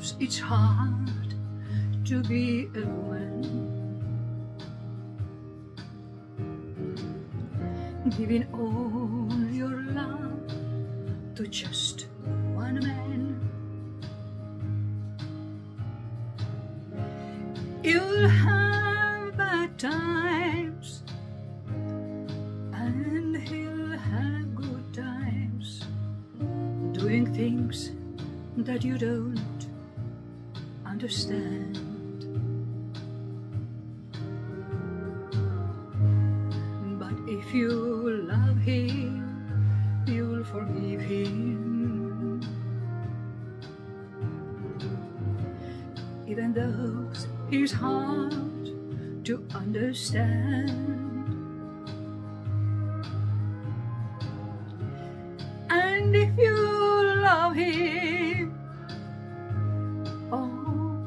knows it's hard to be a woman, giving all your love to just one man. You'll have bad times and he'll have good times, doing things that you don't understand. But if you love him, you'll forgive him, even though he's hard to understand. And if you love him, oh,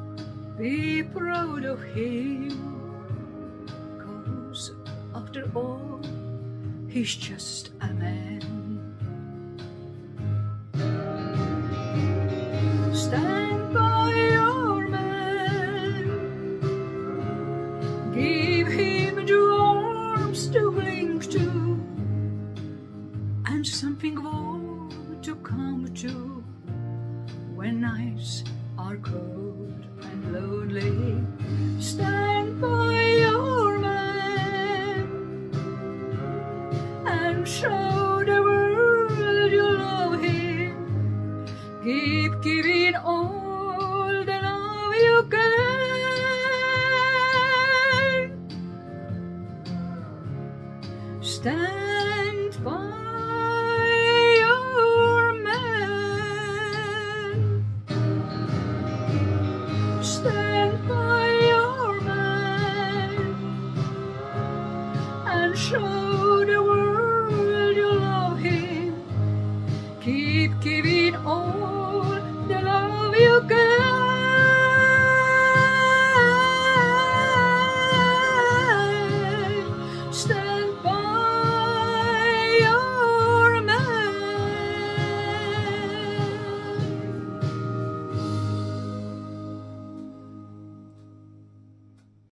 be proud of him, 'cause after all, he's just a man. Stand by your man, give him the arms to cling to, and something warm to come to when nights are cold and lonely. Stand by your man and show